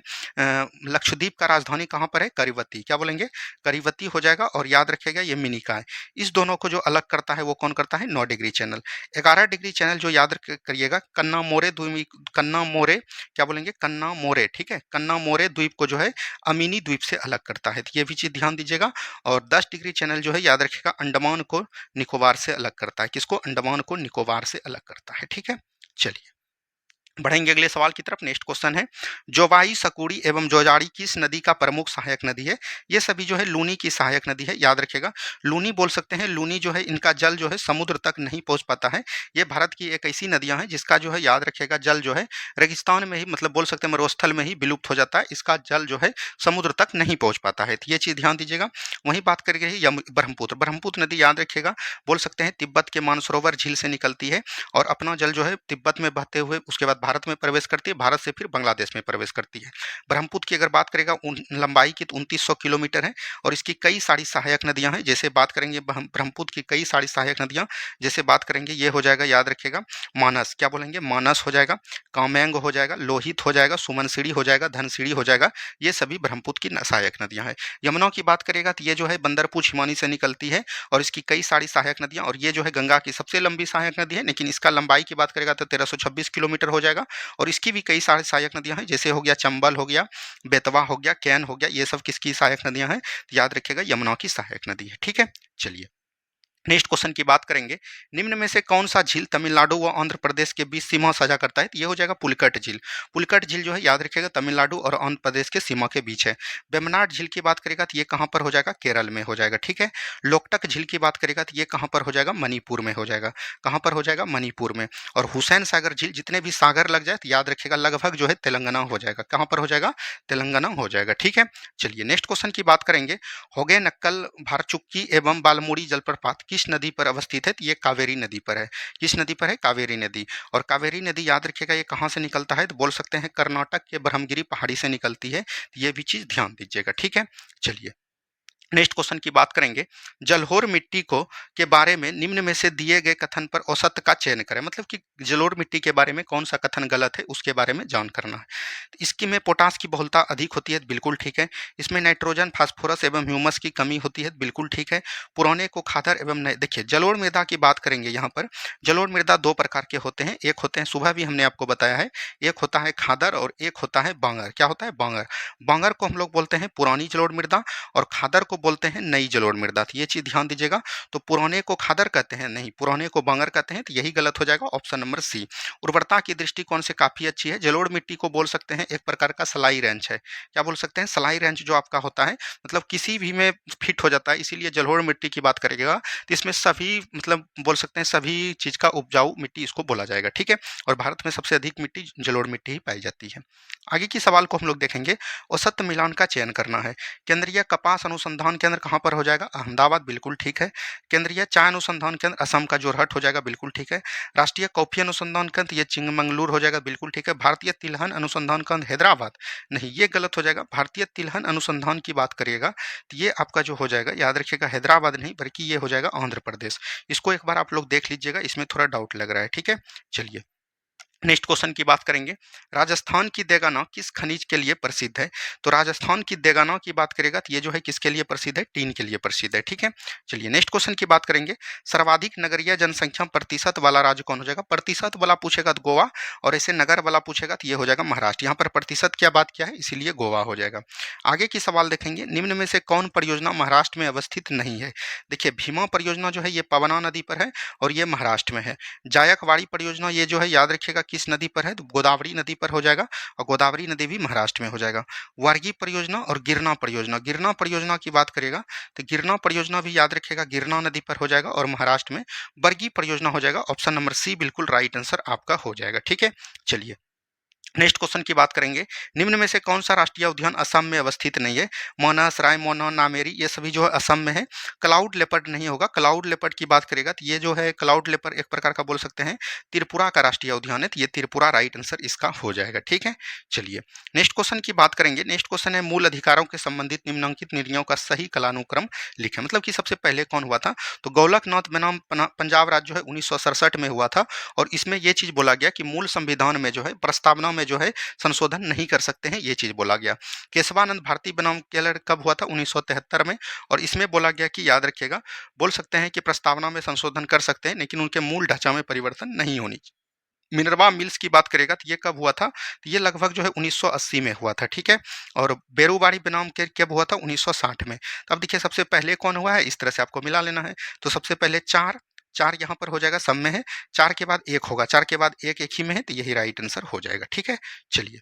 लक्षद्वीप का राजधानी कहाँ पर है? करिवती। क्या बोलेंगे? करिवती हो जाएगा। और याद रखिएगा ये मिनिकॉय, इस दोनों को जो अलग करता है वो कौन करता है? 9 डिग्री चैनल। 11 डिग्री चैनल जो याद करिएगा कन्ना मोरे क्या बोलेंगे? कन्ना मोरे। ठीक है, कन्ना मोरे द्वीप को जो है अमीनी द्वीप से अलग करता है, तो ये भी चीज ध्यान दीजिएगा। और 10 डिग्री चैनल जो है याद रखिएगा अंडमान को निकोबार से अलग करता है। किसको? अंडमान को निकोबार से अलग करता है। ठीक है, चलिए बढ़ेंगे अगले सवाल की तरफ। नेक्स्ट क्वेश्चन है, जोवाई, सकुड़ी एवं जोजाड़ी किस नदी का प्रमुख सहायक नदी है? ये सभी जो है लूनी की सहायक नदी है। याद रखिएगा लूनी बोल सकते हैं, लूनी जो है इनका जल जो है समुद्र तक नहीं पहुंच पाता है। ये भारत की एक ऐसी नदियां हैं जिसका जो है याद रखिएगा जल जो है रेगिस्तान में ही, मतलब बोल सकते हैं मरुस्थल में ही विलुप्त हो जाता है। इसका जल जो है समुद्र तक नहीं पहुंच पाता है, तो ये चीज ध्यान दीजिएगा। वहीं बात करेंगे ब्रह्मपुत्र नदी याद रखिएगा बोल सकते हैं तिब्बत के मानसरोवर झील से निकलती है और अपना जल जो है तिब्बत में बहते हुए उसके बाद भारत में प्रवेश करती है, भारत से फिर बांग्लादेश में प्रवेश करती है। ब्रह्मपुत्र की अगर बात करेगा लंबाई की तो 2900 किलोमीटर है और इसकी कई सारी सहायक नदियां हैं। जैसे बात करेंगे ब्रह्मपुत्र की कई सारी सहायक नदियां, जैसे बात करेंगे ये हो जाएगा याद रखिएगा मानस। क्या बोलेंगे? मानस हो जाएगा, कामेंग हो जाएगा, लोहित हो जाएगा, सुमनसिरी हो जाएगा, धनसिरी हो जाएगा। ये सभी ब्रह्मपुत्र की सहायक नदियां हैं। यमुना की बात करेगा तो ये जो है बंदरपूछ हिमानी से निकलती है और इसकी कई सारी सहायक नदियां, और ये जो है गंगा की सबसे लंबी सहायक नदी है, लेकिन इसका लंबाई की बात करेगा तो 1326 किलोमीटर हो जाएगा। जाएगा। और इसकी भी कई सारी सहायक नदियाँ हैं, जैसे हो गया चंबल हो गया, बेतवा हो गया, कैन हो गया, ये सब किसकी सहायक नदियाँ हैं? तो याद रखिएगा यमुना की सहायक नदी है। ठीक है, चलिए नेक्स्ट क्वेश्चन की बात करेंगे। निम्न में से कौन सा झील तमिलनाडु व आंध्र प्रदेश के बीच सीमा साझा करता है? तो ये हो जाएगा पुलिकट झील। पुलिकट झील जो है याद रखिएगा तमिलनाडु और आंध्र प्रदेश के सीमा के बीच है। वेम्बनाड झील की बात करेगा तो ये कहाँ पर हो जाएगा? केरल में हो जाएगा। ठीक है, लोकटक झील की बात करेगा तो ये कहाँ पर हो जाएगा? मणिपुर में हो जाएगा। कहाँ पर हो जाएगा? मणिपुर में। और हुसैन सागर झील, जितने भी सागर लग जाए तो याद रखिएगा लगभग जो है तेलंगाना हो जाएगा। कहाँ पर हो जाएगा? तेलंगाना हो जाएगा। ठीक है, चलिए नेक्स्ट क्वेश्चन की बात करेंगे। होगे नक्कल भारचुक्की एवं बालमुड़ी जलप्रपात किस नदी पर अवस्थित है? तो ये कावेरी नदी पर है। किस नदी पर है? कावेरी नदी। और कावेरी नदी याद रखिएगा ये कहाँ से निकलता है? तो बोल सकते हैं कर्नाटक के ब्रह्मगिरी पहाड़ी से निकलती है। तो ये भी चीज ध्यान दीजिएगा। ठीक है, चलिए नेक्स्ट क्वेश्चन की बात करेंगे। जलोढ़ मिट्टी को के बारे में निम्न में से दिए गए कथन पर औसत का चयन करें। मतलब कि जलोढ़ मिट्टी के बारे में कौन सा कथन गलत है उसके बारे में जान करना है। इसकी में पोटास की बहुलता अधिक होती है, बिल्कुल ठीक है। इसमें नाइट्रोजन, फास्फोरस एवं ह्यूमस की कमी होती है, बिल्कुल ठीक है। पुराने को खादर एवं नए, देखिए जलोढ़ मृदा की बात करेंगे। यहाँ पर जलोढ़ मृदा दो प्रकार के होते हैं। एक होते हैं, सुबह भी हमने आपको बताया है, एक होता है खादर और एक होता है बांगर। क्या होता है? बांगर। बांगर को हम लोग बोलते हैं पुरानी जलोढ़ मृदा और खादर को बोलते हैं नई जलोढ़ मृदा। तो ये चीज ध्यान दीजिएगा। तो पुराने को खादर कहते हैं, नहीं पुराने को बांगर कहते हैं, तो यही गलत हो जाएगा, ऑप्शन नंबर सी। उर्वरता की दृष्टिकोण से काफी अच्छी है। जलोढ़ मिट्टी को बोल सकते हैं एक प्रकार का सलाई रेंच है। क्या बोल सकते हैं? सलाई रेंच जो आपका होता है, मतलब किसी भी में फिट हो जाता है, इसीलिए जलोढ़ मिट्टी की बात करिएगा तो इसमें सभी मतलब बोल सकते हैं सभी चीज का उपजाऊ मिट्टी इसको बोला जाएगा। ठीक है, और भारत में सबसे अधिक मिट्टी जलोढ़ मिट्टी ही पाई जाती है। आगे की सवाल को हम लोग देखेंगे। औसत मिलान का चयन करना है। केंद्रीय कपास अनुसंधान केंद्र कहाँ पर हो जाएगा? अहमदाबाद, बिल्कुल ठीक है। केंद्रीय चाय अनुसंधान केंद्र असम का जोरहट हो जाएगा, बिल्कुल ठीक है। राष्ट्रीय कॉफी अनुसंधान केंद्र ये चिंगमंगलुरु हो जाएगा, बिल्कुल ठीक है। भारतीय तिलहन अनुसंधान केंद्र हैदराबाद, नहीं ये गलत हो जाएगा। भारतीय तिलहन अनुसंधान की बात करिएगा तो ये आपका जो हो जाएगा याद रखिएगा हैदराबाद नहीं बल्कि ये हो जाएगा आंध्र प्रदेश। इसको एक बार आप लोग देख लीजिएगा, इसमें थोड़ा डाउट लग रहा है। ठीक है, चलिए नेक्स्ट क्वेश्चन की बात करेंगे। राजस्थान की देगाना किस खनिज के लिए प्रसिद्ध है? तो राजस्थान की देगाना की बात करेगा तो ये जो है किसके लिए प्रसिद्ध है? टीन के लिए प्रसिद्ध है। ठीक है, चलिए नेक्स्ट क्वेश्चन की बात करेंगे। सर्वाधिक नगरीय जनसंख्या प्रतिशत वाला राज्य कौन हो जाएगा? प्रतिशत वाला पूछेगा तो गोवा, और ऐसे नगर वाला पूछेगा तो ये हो जाएगा महाराष्ट्र। यहाँ पर प्रतिशत क्या बात किया है, इसीलिए गोवा हो जाएगा। आगे की सवाल देखेंगे। निम्न में से कौन परियोजना महाराष्ट्र में अवस्थित नहीं है? देखिए भीमा परियोजना जो है ये पवना नदी पर है और ये महाराष्ट्र में है। जायकवाड़ी परियोजना ये जो है याद रखिएगा किस नदी पर है? तो गोदावरी नदी पर हो जाएगा, और गोदावरी नदी भी महाराष्ट्र में हो जाएगा। वार्गी परियोजना और गिरना परियोजना, गिरना परियोजना की बात करेगा तो गिरना परियोजना भी याद रखिएगा गिरना नदी पर हो जाएगा और महाराष्ट्र में। वर्गी परियोजना हो जाएगा, ऑप्शन नंबर सी बिल्कुल राइट आंसर आपका हो जाएगा। ठीक है, चलिए नेक्स्ट क्वेश्चन की बात करेंगे। निम्न में से कौन सा राष्ट्रीय उद्यान असम में अवस्थित नहीं है? मानस, रायमोना, नामेरी ये सभी जो है असम में है। क्लाउड लेपर्ड नहीं होगा। क्लाउड लेपर्ड की बात करेगा तो ये जो है क्लाउड लेपर्ड एक प्रकार का बोल सकते हैं त्रिपुरा का राष्ट्रीय उद्यान है, तो ये त्रिपुरा राइट आंसर इसका हो जाएगा। ठीक है, चलिए नेक्स्ट क्वेश्चन की बात करेंगे। नेक्स्ट क्वेश्चन है मूल अधिकारों के संबंधित निम्नलिखित निर्णयों का सही कालानुक्रम लिखें। मतलब कि सबसे पहले कौन हुआ था? तो गोलकनाथ बनाम पंजाब राज्य जो है 1967 में हुआ था, और इसमें यह चीज बोला गया कि मूल संविधान में जो है प्रस्तावना में जो है संशोधन नहीं कर सकते हैं, ये चीज बोला गया। केशवानंद भारती बनाम केलर कब हुआ था? 1973 में, और इसमें बोला गया कि याद रखिएगा बोल सकते हैं कि प्रस्तावना में संशोधन कर सकते हैं लेकिन उनके मूल ढांचा में परिवर्तन नहीं होनी चाहिए। मिनरवा मिल्स की बात करेगा तो ये कब हुआ था? तो ये लगभग जो है 1980 में हुआ था। ठीक है, और बेरूबाड़ी बनाम के कब हुआ था? 1960 में। तो अब देखिए सबसे पहले कौन हुआ है, इस तरह से आपको मिला लेना है। तो सबसे पहले चार, चार यहाँ पर हो जाएगा सब में है, चार के बाद एक होगा, चार के बाद एक ही में है, तो यही राइट आंसर हो जाएगा। ठीक है, चलिए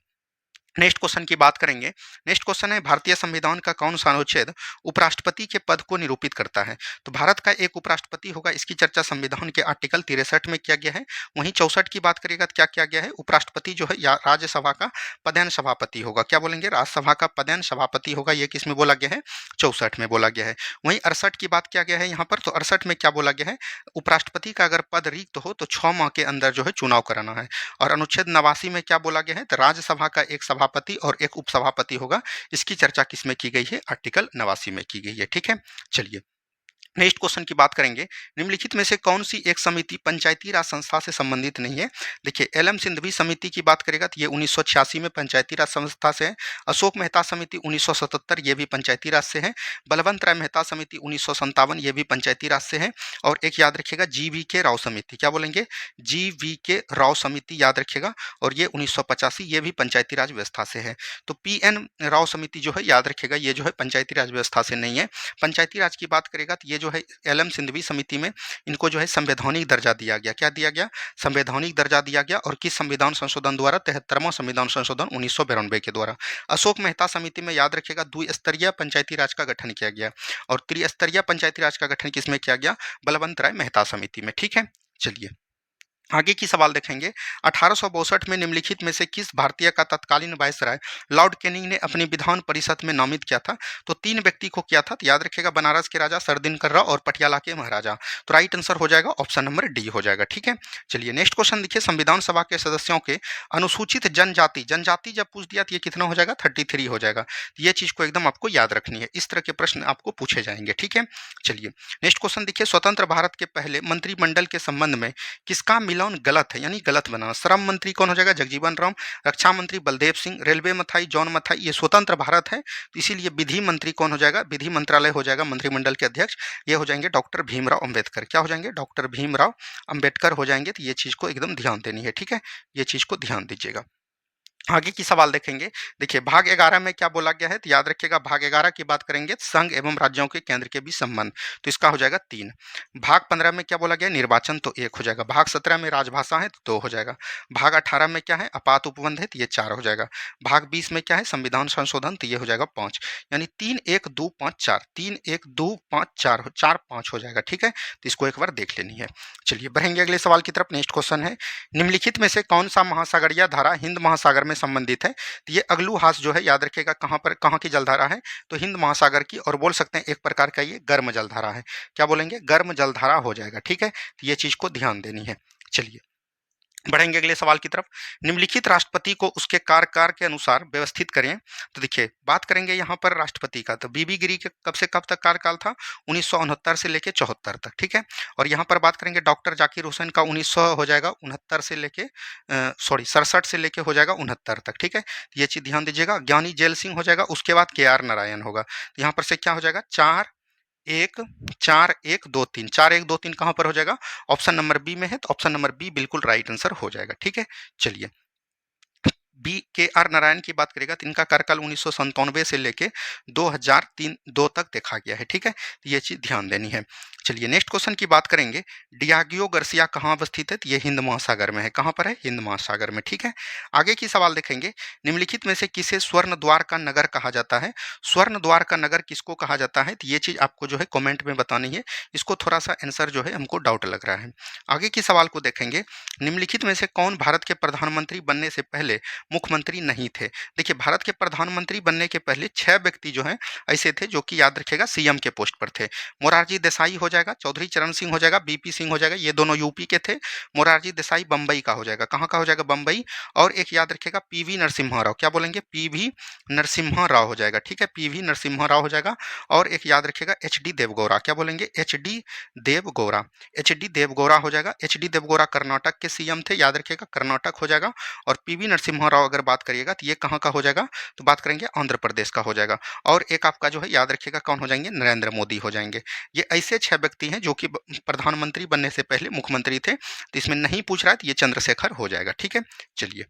नेक्स्ट क्वेश्चन की बात करेंगे। नेक्स्ट क्वेश्चन है भारतीय संविधान का कौन सा अनुच्छेद उपराष्ट्रपति के पद को निरूपित करता है? तो भारत का एक उपराष्ट्रपति होगा, इसकी चर्चा संविधान के आर्टिकल 63 में किया गया है। वहीं 64 की बात करेगा तो क्या किया गया है? उपराष्ट्रपति जो है या राज्यसभा का पदेन सभापति होगा। क्या बोलेंगे? राज्यसभा का पदेन सभापति होगा, ये किस में बोला गया है? 64 में बोला गया है। वहीं 68 की बात किया गया है यहाँ पर, तो 68 में क्या बोला गया है? उपराष्ट्रपति का अगर पद रिक्त हो तो 6 माह के अंदर जो है चुनाव कराना है। और अनुच्छेद 89 में क्या बोला गया है? तो राज्यसभा का एक सभापति और एक उपसभापति होगा। इसकी चर्चा किसमें की गई है? आर्टिकल 89 में की गई है। ठीक है, चलिए नेक्स्ट क्वेश्चन की बात करेंगे, निम्नलिखित में से कौन सी एक समिति पंचायती राज संस्था से संबंधित नहीं है। देखिए एलएम सिंघवी समिति की बात करेगा तो ये 1986 में पंचायती राज संस्था से है। अशोक मेहता समिति 1977 ये भी पंचायती राज से है। बलवंत राय मेहता समिति 1957 ये भी पंचायती राज से है। और एक याद रखिएगा GV.K. राव समिति, क्या बोलेंगे, GV.K. राव समिति याद रखिएगा, और ये 1985 ये भी पंचायती राज व्यवस्था से है। तो PN राव समिति जो है याद रखिएगा, ये जो है पंचायती राज व्यवस्था से नहीं है। पंचायती राज की बात करेगा तो ये जो है एलएम सिंघवी समिति में इनको जो है संवैधानिक दर्जा दिया गया। क्या दिया गया, संवैधानिक दर्जा दिया गया। और किस संविधान संशोधन द्वारा, 73वां संविधान संशोधन 1992 के द्वारा। अशोक मेहता समिति में याद रखिएगा द्विस्तरीय पंचायती राज का गठन किया गया, और त्रिस्तरीय पंचायती राज का गठन किसमें किया गया, बलवंत राय मेहता समिति में। ठीक है, चलिए आगे की सवाल देखेंगे। 1862 में निम्नलिखित में से किस भारतीय का तत्कालीन वायसराय लॉर्ड कैनिंग ने अपनी विधान परिषद में नामित किया था। तो 3 व्यक्ति को किया था, तो याद रखिएगा बनारस के राजा सरदिनकर राव और पटियाला के महाराजा। तो राइट आंसर हो जाएगा ऑप्शन नंबर डी हो जाएगा। ठीक है, चलिए नेक्स्ट क्वेश्चन देखिए, संविधान सभा के सदस्यों के अनुसूचित जनजाति, जनजाति जब पूछ दिया तो ये कितना हो जाएगा, 33 हो जाएगा। तो ये चीज को एकदम आपको याद रखनी है, इस तरह के प्रश्न आपको पूछे जाएंगे। ठीक है, चलिए नेक्स्ट क्वेश्चन देखिए, स्वतंत्र भारत के पहले मंत्रिमंडल के संबंध में किसका मिलान गलत है, यानी गलत बनाना। श्रम मंत्री कौन हो जाएगा, जगजीवन राम। रक्षा मंत्री बलदेव सिंह। रेलवे मंत्री जॉन मथाई, ये स्वतंत्र भारत है, तो इसीलिए विधि मंत्री कौन हो जाएगा, विधि मंत्रालय हो जाएगा मंत्रिमंडल के अध्यक्ष, ये हो जाएंगे डॉक्टर भीमराव अंबेडकर। क्या हो जाएंगे, डॉक्टर भीमराव अंबेडकर हो जाएंगे। तो ये चीज को एकदम ध्यान देनी है। ठीक है, ये चीज को ध्यान दीजिएगा। आगे की सवाल देखेंगे। देखिए भाग 11 में क्या बोला गया है, तो याद रखिएगा भाग 11 की बात करेंगे संघ एवं राज्यों के केंद्र के बीच संबंध, तो इसका हो जाएगा 3। भाग 15 में क्या बोला गया, निर्वाचन, तो 1 हो जाएगा। भाग 17 में राजभाषा है, तो 2 हो जाएगा। भाग 18 में क्या है, आपात उपबंध है, तो ये 4 हो जाएगा। भाग 20 में क्या है, संविधान संशोधन, तो ये हो जाएगा 5। यानी 3 1 2 5 4, 3 1 2 5 4 4 5 हो जाएगा। ठीक है, तो इसको एक बार देख लेनी है। चलिए बढ़ेंगे अगले सवाल की तरफ। नेक्स्ट क्वेश्चन है, निम्नलिखित में से कौन सा महासागरीय धारा हिंद महासागर में संबंधित है। तो ये अगलूहास जो है याद रखिएगा कहाँ पर, कहाँ की जलधारा है, तो हिंद महासागर की, और बोल सकते हैं एक प्रकार का ये गर्म जलधारा है। क्या बोलेंगे, गर्म जलधारा हो जाएगा। ठीक है, तो ये चीज को ध्यान देनी है। चलिए बढ़ेंगे अगले सवाल की तरफ। निम्नलिखित राष्ट्रपति को उसके कार्यकाल के अनुसार व्यवस्थित करें। तो देखिए बात करेंगे यहाँ पर राष्ट्रपति का, तो बीबी गिरी के कब से कब तक कार्यकाल था, 1969 से लेके 74 तक। ठीक है, और यहाँ पर बात करेंगे डॉक्टर जाकिर हुसैन का 1900 हो जाएगा 69 से लेके 67 से लेके हो जाएगा 69 तक। ठीक है, ये चीज ध्यान दीजिएगा। ज्ञानी जेल सिंह हो जाएगा, उसके बाद KR नारायण होगा। तो यहाँ पर से क्या हो जाएगा, 4 1 4 1 2 3, 4 1 2 3 कहाँ पर हो जाएगा, ऑप्शन नंबर बी में है, तो ऑप्शन नंबर बी बिल्कुल राइट आंसर हो जाएगा। ठीक है, चलिए KR नारायण की बात करेगा तो इनका कार्यकाल 1997 से लेके 2003 तक देखा गया है। ठीक है, तो ये चीज ध्यान देनी है। चलिए नेक्स्ट क्वेश्चन की बात करेंगे, डियागियो गार्सिया कहाँ अवस्थित है, तो ये हिंद महासागर में है। कहाँ पर है, हिंद महासागर में। ठीक है, आगे की सवाल देखेंगे, निम्नलिखित में से किसे स्वर्ण द्वार का नगर कहा जाता है। स्वर्ण द्वार का नगर किसको कहा जाता है, तो ये चीज आपको जो है कमेंट में बतानी है। इसको थोड़ा सा आंसर जो है हमको डाउट लग रहा है। आगे की सवाल को देखेंगे, निम्नलिखित में से कौन भारत के प्रधानमंत्री बनने से पहले मुख्यमंत्री नहीं थे। देखिए भारत के प्रधानमंत्री बनने के पहले 6 व्यक्ति जो हैं ऐसे थे जो कि याद रखिएगा CM के पोस्ट पर थे। मोरारजी देसाई हो जाएगा, चौधरी चरण सिंह हो जाएगा, BP सिंह हो जाएगा, ये दोनों यूपी के थे। मोरारजी देसाई बम्बई का हो जाएगा, कहाँ का हो जाएगा, बम्बई। और एक याद रखिएगा PV नरसिम्हा राव, क्या बोलेंगे, PV नरसिम्हा राव हो जाएगा। ठीक है, PV नरसिम्हा राव हो जाएगा। और एक याद रखिएगा HD देवगौड़ा, क्या बोलेंगे, HD देवगौड़ा, HD देवगौड़ा हो जाएगा। HD देवगौड़ा कर्नाटक के CM थे, याद रखिएगा कर्नाटक हो जाएगा। और PV नरसिम्हा राव अगर बात करिएगा तो ये कहाँ का हो जाएगा, तो बात करेंगे आंध्र प्रदेश का हो जाएगा। और एक आपका जो है याद रखिएगा कौन हो जाएंगे, नरेंद्र मोदी हो जाएंगे। ये ऐसे 6 व्यक्ति हैं जो कि प्रधानमंत्री बनने से पहले मुख्यमंत्री थे। तो इसमें नहीं पूछ रहा है, तो ये चंद्रशेखर हो जाएगा। ठीक है, चलिए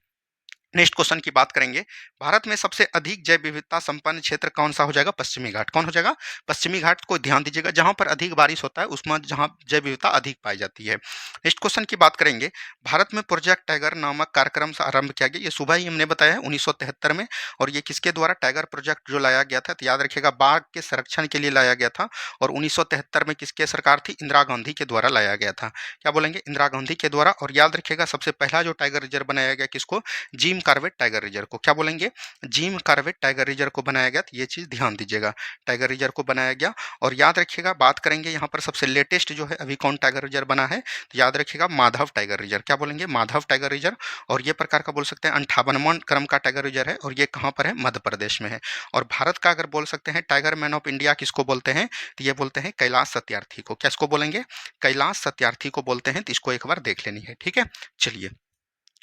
नेक्स्ट क्वेश्चन की बात करेंगे, भारत में सबसे अधिक जैव विविधता संपन्न क्षेत्र कौन सा हो जाएगा, पश्चिमी घाट। कौन हो जाएगा, पश्चिमी घाट को ध्यान दीजिएगा, जहां पर अधिक बारिश होता है उसमें जहां जैव विविधता अधिक पाई जाती है। नेक्स्ट क्वेश्चन की बात करेंगे, भारत में प्रोजेक्ट टाइगर नामक कार्यक्रम से आरंभ किया गया, ये सुबह ही हमने बताया है 1973 में। और ये किसके द्वारा, टाइगर प्रोजेक्ट जो लाया गया था, तो याद रखिएगा बाघ के संरक्षण के लिए लाया गया था। और 1973 में किसके सरकार थी, इंदिरा गांधी के द्वारा लाया गया था। क्या बोलेंगे, इंदिरा गांधी के द्वारा। और याद रखिएगा सबसे पहला जो टाइगर रिजर्व बनाया गया किसको, जिम कॉर्बेट टाइगर रिजर्व को, क्या बोलेंगे, जिम कॉर्बेट टाइगर रिजर्व को बनाया गया। तो ये चीज़ ध्यान दीजिएगा, टाइगर रिजर्व को बनाया गया। और याद रखिएगा, बात करेंगे यहाँ पर सबसे लेटेस्ट जो है अभी कौन टाइगर रिजर्व बना है, तो याद रखिएगा माधव टाइगर रिजर्व, क्या बोलेंगे, माधव टाइगर रिजर्व। और ये प्रकार का बोल सकते हैं 58वां क्रम का टाइगर रिजर्व है, और ये कहाँ पर है, मध्य प्रदेश में है। और भारत का अगर बोल सकते हैं टाइगर मैन ऑफ इंडिया किसको बोलते हैं, तो ये बोलते हैं कैलाश सत्यार्थी को। क्या इसको बोलेंगे, कैलाश सत्यार्थी को बोलते हैं। तो इसको एक बार देख लेनी है, ठीक है। चलिए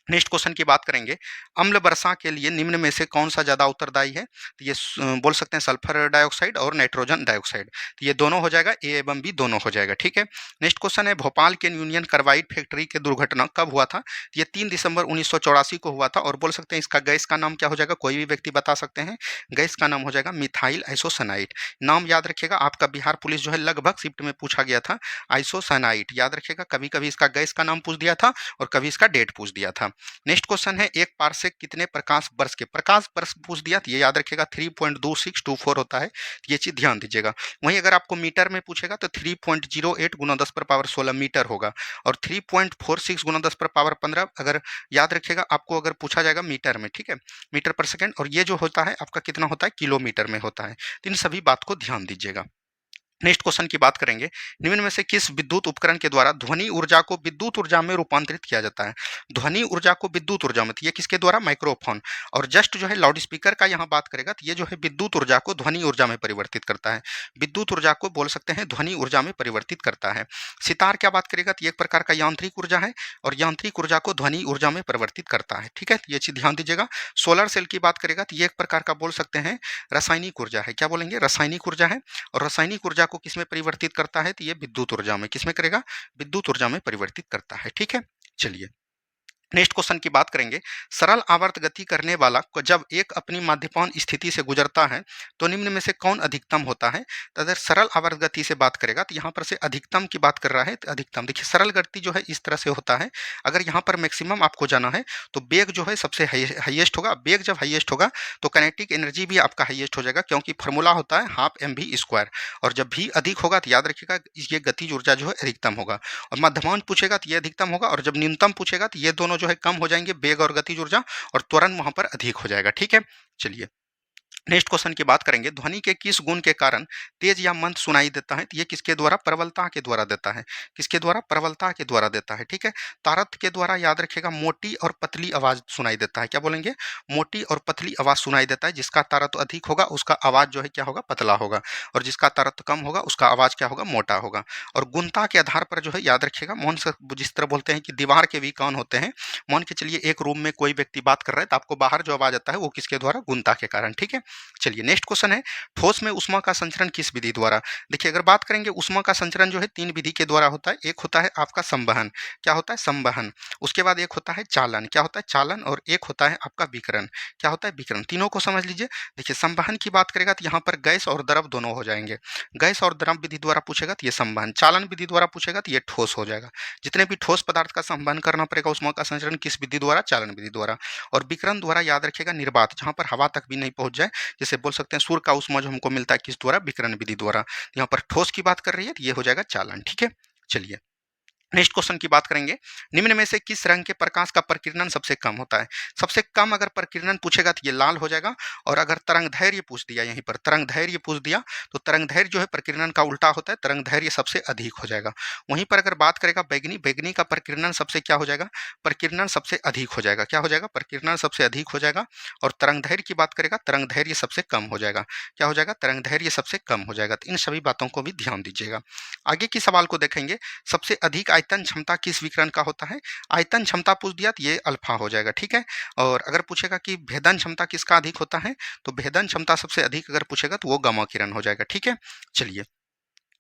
नेक्स्ट क्वेश्चन की बात करेंगे, अम्ल वर्षा के लिए निम्न में से कौन सा ज्यादा उत्तरदायी है, तो ये बोल सकते हैं सल्फर डाइऑक्साइड और नाइट्रोजन डाइऑक्साइड। तो ये दोनों हो जाएगा, ए एवं बी दोनों हो जाएगा, ठीक है। नेक्स्ट क्वेश्चन है, भोपाल के यूनियन कार्बाइड फैक्ट्री की दुर्घटना कब हुआ था, तो ये 3 दिसंबर 1984 को हुआ था। और बोल सकते हैं इसका गैस का नाम क्या हो जाएगा, कोई भी व्यक्ति बता सकते हैं, गैस का नाम हो जाएगा मिथाइल आइसोसाइनाइड। नाम याद रखिएगा, आपका बिहार पुलिस जो है लगभग शिफ्ट में पूछा गया था, आइसोसाइनाइड याद रखिएगा, कभी कभी इसका गैस का नाम पूछ दिया था और कभी इसका डेट पूछ दिया था। नेक्स्ट क्वेश्चन है, एक पारसेक कितने प्रकाश वर्ष के, प्रकाश वर्ष पूछ दिया तो ये याद रखिएगा 3.2624 होता है, ये चीज ध्यान दीजिएगा। वहीं अगर आपको मीटर में पूछेगा तो 3.08 गुना 10 पर पावर 16 मीटर होगा, और 3.46 गुना 10 पर पावर 15 अगर याद रखिएगा आपको अगर पूछा जाएगा मीटर में, ठीक है, मीटर पर सेकंड। और ये जो होता है आपका कितना होता है, किलोमीटर में होता है। तो इन सभी बात को ध्यान दीजिएगा। नेक्स्ट क्वेश्चन की बात करेंगे, निम्न में से किस विद्युत उपकरण के द्वारा ध्वनि ऊर्जा को विद्युत ऊर्जा में रूपांतरित किया जाता है, ध्वनि ऊर्जा को विद्युत ऊर्जा में, तो ये किसके द्वारा, माइक्रोफोन। और जस्ट जो है लाउड स्पीकर का यहाँ बात करेगा तो ये जो है विद्युत ऊर्जा को ध्वनि ऊर्जा में परिवर्तित करता है, विद्युत ऊर्जा को बोल सकते हैं ध्वनि ऊर्जा में परिवर्तित करता है। सितार क्या बात करेगा, तो एक प्रकार का यांत्रिक ऊर्जा है, और यांत्रिक ऊर्जा को ध्वनि ऊर्जा में परिवर्तित करता है, ठीक है, ये चीज ध्यान दीजिएगा। सोलर सेल की बात करेगा तो ये एक प्रकार का बोल सकते हैं रासायनिक ऊर्जा है, क्या बोलेंगे, रासायनिक ऊर्जा है। और रासायनिक ऊर्जा को किसमें परिवर्तित करता है, तो ये विद्युत ऊर्जा में, किसमें करेगा, विद्युत ऊर्जा में परिवर्तित करता है, ठीक है। चलिए नेक्स्ट क्वेश्चन की बात करेंगे, सरल आवर्त गति करने वाला को जब एक अपनी माध्यपौन स्थिति से गुजरता है तो निम्न में से कौन अधिकतम होता है। तो अगर सरल आवर्त गति से बात करेगा तो यहाँ पर से अधिकतम की बात कर रहा है, तो अधिकतम देखिए सरल गति जो है इस तरह से होता है, अगर यहाँ पर मैक्सिमम आपको जाना है तो वेग जो है सबसे हाईएस्ट होगा। वेग जब हाईएस्ट होगा तो काइनेटिक एनर्जी भी आपका हाईएस्ट हो जाएगा, क्योंकि फॉर्मूला होता है हाफ mv²। और जब भी अधिक होगा तो याद रखिएगा ये गतिज ऊर्जा जो है अधिकतम होगा। और मध्यमान पूछेगा तो ये अधिकतम होगा, और जब न्यूनतम पूछेगा तो ये दोनों जो है कम हो जाएंगे, वेग और गतिज ऊर्जा, और त्वरण वहां पर अधिक हो जाएगा, ठीक है। चलिए नेक्स्ट क्वेश्चन की बात करेंगे, ध्वनि के किस गुण के कारण तेज या मंद सुनाई देता है, तो ये किसके द्वारा, प्रबलता के द्वारा देता है, किसके द्वारा, प्रबलता के द्वारा देता है, ठीक है। तारत के द्वारा याद रखिएगा मोटी और पतली आवाज सुनाई देता है, क्या बोलेंगे, मोटी और पतली आवाज सुनाई देता है। जिसका तारत अधिक होगा उसका आवाज जो है क्या होगा, पतला होगा, और जिसका तारत कम होगा उसका आवाज क्या होगा, मोटा होगा। और गुणता के आधार पर जो है याद रखिएगा, मान से जिस तरह बोलते हैं कि दीवार के भी कान होते हैं, मान के चलिए एक रूम में कोई व्यक्ति बात कर रहा है तो आपको बाहर जो आवाज आता है वो किसके द्वारा, गुणता के कारण, ठीक है। चलिए नेक्स्ट क्वेश्चन है, ठोस में ऊष्मा का संचरण किस विधि द्वारा। देखिए अगर बात करेंगे ऊष्मा का संचरण जो है 3 विधि के द्वारा होता है। एक होता है आपका संवहन, क्या होता है, संवहन। उसके बाद एक होता है चालन, क्या होता है, चालन। और एक होता है आपका विकिरण, क्या होता है, विकिरण। तीनों को समझ लीजिए। देखिए संवहन की बात करेगा तो यहाँ पर गैस और द्रव दोनों हो जाएंगे, गैस और द्रव विधि द्वारा पूछेगा तो ये संवहन। चालन विधि द्वारा पूछेगा तो ये ठोस हो जाएगा। जितने भी ठोस पदार्थ का संवहन करना पड़ेगा ऊष्मा का संचरण किस विधि द्वारा, चालन विधि द्वारा। और विकिरण द्वारा याद रखिएगा निर्वात, जहाँ पर हवा तक भी नहीं पहुंच जाए, जैसे बोल सकते हैं सूर्य का ऊष्मा जो हमको मिलता है किस द्वारा, विकिरण विधि द्वारा। यहाँ पर ठोस की बात कर रही है तो ये हो जाएगा चालन, ठीक है। चलिए नेक्स्ट क्वेश्चन की बात करेंगे, निम्न में से किस रंग के प्रकाश का प्रकीर्णन सबसे कम होता है। सबसे कम अगर प्रकीर्णन पूछेगा तो ये लाल हो जाएगा। और अगर तरंग धैर्य पूछ दिया, यहीं पर तरंग धैर्य पूछ दिया तो तरंग धैर्य जो है प्रकीर्णन का उल्टा होता है, तरंग धैर्य सबसे अधिक हो जाएगा। वहीं पर अगर बात करेगा बैगनी, बैगनी का प्रकीर्णन सबसे क्या हो जाएगा, प्रकीर्णन सबसे अधिक हो जाएगा, क्या हो जाएगा, प्रकीर्णन सबसे अधिक हो जाएगा। और तरंग धैर्य की बात करेगा, तरंग धैर्य सबसे कम हो जाएगा, क्या हो जाएगा, तरंग धैर्य सबसे कम हो जाएगा। तो इन सभी बातों को भी ध्यान दीजिएगा। आगे की सवाल को देखेंगे, सबसे अधिक आयतन क्षमता किस विकिरण का होता है। आयतन क्षमता पूछ दिया तो ये अल्फा हो जाएगा, ठीक है। और अगर पूछेगा कि भेदन क्षमता किसका अधिक होता है, तो भेदन क्षमता सबसे अधिक अगर पूछेगा तो वो गामा किरण हो जाएगा, ठीक है। चलिए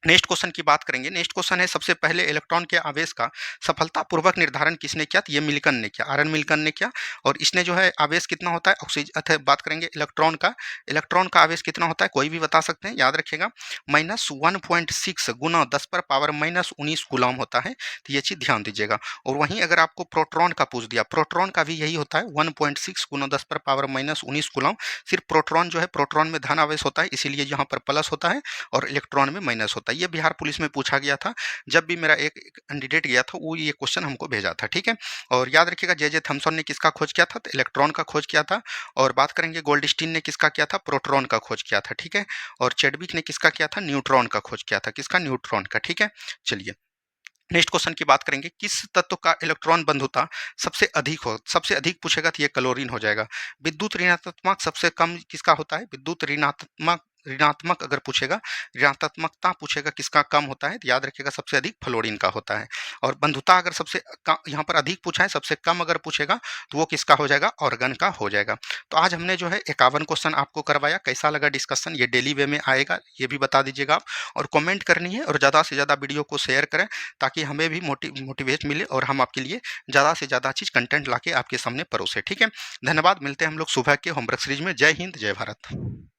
नेक्स्ट क्वेश्चन की बात करेंगे। नेक्स्ट क्वेश्चन है, सबसे पहले इलेक्ट्रॉन के आवेश का सफलतापूर्वक निर्धारण किसने किया, तो ये मिल्कन ने किया, आरन मिल्कन ने किया। और इसने जो है आवेश कितना होता है, ऑक्सीजन, अथवा बात करेंगे इलेक्ट्रॉन का, इलेक्ट्रॉन का आवेश कितना होता है, कोई भी बता सकते हैं, याद रखिएगा -1.6 गुना 10 पर पावर -19 गुलाम होता है। तो ये चीज ध्यान दीजिएगा। और वहीं अगर आपको प्रोटॉन का पूछ दिया, प्रोटॉन का भी यही होता है 1.6 गुना 10 पर पावर -19 गुलाम। सिर्फ प्रोटॉन जो है, प्रोटॉन में धन आवेश होता है, इसीलिए यहाँ पर प्लस होता है और इलेक्ट्रॉन में माइनस होता है। ये बिहार पुलिस में पूछा गया था। जब भी मेरा एक कैंडिडेट गया था, वो ये क्वेश्चन हमको भेजा था, ठीक है। और याद रखिएगा, जे थॉमसन ने किसका खोज किया था, तो इलेक्ट्रॉन का खोज किया था। और बात करेंगे गोल्डस्टीन ने किसका किया था, प्रोटॉन का खोज किया था, ठीक है। और चैडविक ने किसका किया था, न्यूट्रॉन का खोज किया था, किसका, न्यूट्रॉन का, ठीक है। चलिए नेक्स्ट क्वेश्चन की बात करेंगे, किस तत्व का इलेक्ट्रॉन बंधुता सबसे अधिक पूछेगा तो ये क्लोरीन हो जाएगा। विद्युत ऋणात्मक सबसे कम किसका होता है, विद्युत ऋणात्मक ऋणात्मक अगर पूछेगा, ऋणात्मकता पूछेगा किसका कम होता है, तो याद रखिएगा सबसे अधिक फ्लोरीन का होता है। और बंधुता अगर यहाँ पर अधिक पूछा है, सबसे कम अगर पूछेगा तो वो किसका हो जाएगा, ऑर्गन का हो जाएगा। तो आज हमने जो है 51 क्वेश्चन आपको करवाया। कैसा लगा डिस्कशन, ये डेली वे में आएगा, ये भी बता दीजिएगा आप। और कमेंट करनी है और ज़्यादा से ज़्यादा वीडियो को शेयर करें, ताकि हमें भी मोटिवेट मिले और हम आपके लिए ज़्यादा से ज़्यादा चीज़ कंटेंट लाके आपके सामने परोसे, ठीक है। धन्यवाद, मिलते हैं हम लोग सुबह के होमवर्क सीरीज में। जय हिंद, जय भारत।